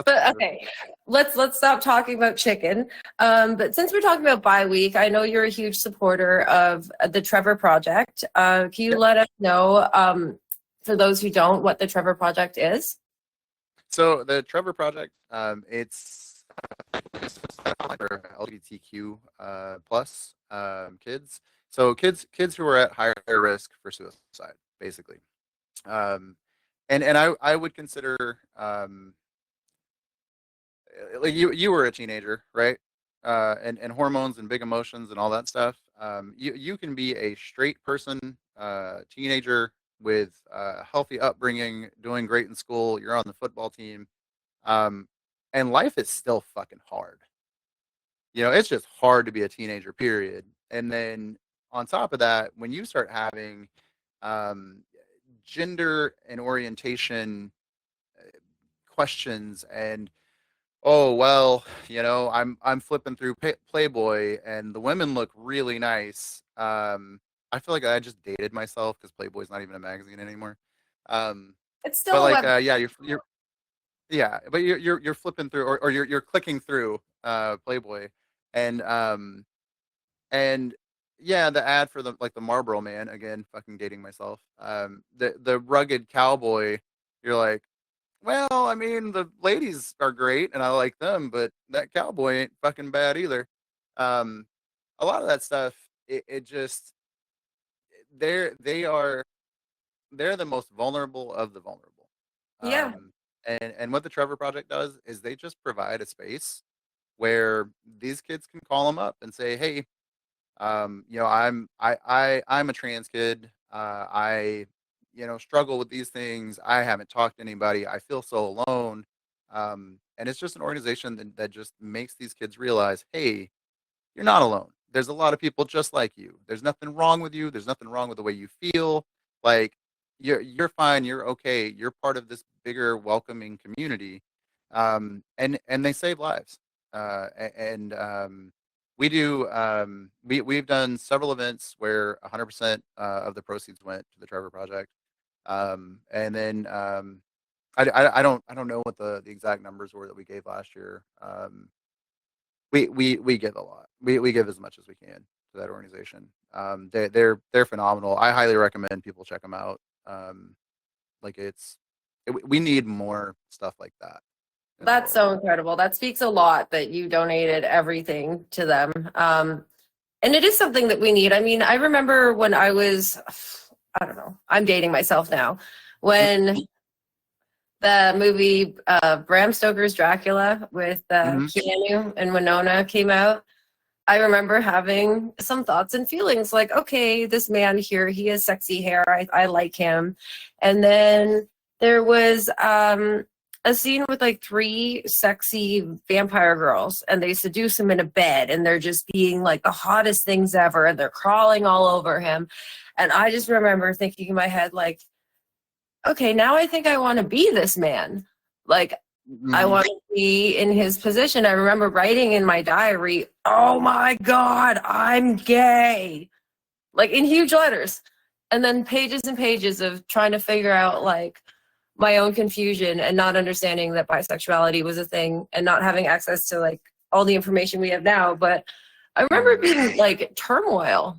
But okay, let's stop talking about chicken. But since we're talking about Bi Week, I know you're a huge supporter of the Trevor Project. Can you let us know, for those who don't, what the Trevor Project is? So the Trevor Project, it's for LGBTQ plus kids. So kids who are at higher risk for suicide, basically. Um, and I would consider like you were a teenager, right? And hormones and big emotions and all that stuff. You can be a straight person, teenager with a healthy upbringing, doing great in school. You're on the football team, um, and life is still fucking hard. It's just hard to be a teenager, period. And then on top of that, when you start having um, gender and orientation questions and oh well, I'm flipping through Playboy and the women look really nice. I feel like I just dated myself because Playboy's not even a magazine anymore. Um, It's but still a like, web. yeah, you're yeah, but you're flipping through or you're clicking through Playboy and and yeah, the ad for the Marlboro Man, again, fucking dating myself. The rugged cowboy, you're like, well, I mean, the ladies are great and I like them, but that cowboy ain't fucking bad either. Um, a lot of that stuff, it just they are they're the most vulnerable of the vulnerable. Yeah, And what the Trevor Project does is they just provide a space where these kids can call them up and say, hey, I'm a trans kid. I struggle with these things. I haven't talked to anybody. I feel so alone. And it's just an organization that just makes these kids realize, hey, you're not alone. There's a lot of people just like you. There's nothing wrong with you. There's nothing wrong with the way you feel. Like you're fine. You're okay. You're part of this bigger welcoming community. And they save lives. And we do. We've done several events where 100% of the proceeds went to the Trevor Project. And then I don't know what the exact numbers were that we gave last year. We give a lot. We give as much as we can to that organization. They're phenomenal. I highly recommend people check them out. Like we need more stuff like that in the that's world. so incredible. That speaks a lot that you donated everything to them. And it is something that we need. I mean, I remember when I don't know, I'm dating myself now, when the movie Bram Stoker's Dracula with Mm-hmm. Keanu and Winona came out. I remember having some thoughts and feelings like, okay, this man here, he has sexy hair. I like him. And then there was a scene with like three sexy vampire girls, and they seduce him in a bed, and they're just being like the hottest things ever, and they're crawling all over him. And I just remember thinking in my head, like, okay, now I think I want to be this man. Like, I Mm-hmm. want to be in his position. I remember writing in my diary, oh my God, I'm gay. Like in huge letters. And then pages and pages of trying to figure out like my own confusion and not understanding that bisexuality was a thing and not having access to like all the information we have now. But I remember it being like turmoil.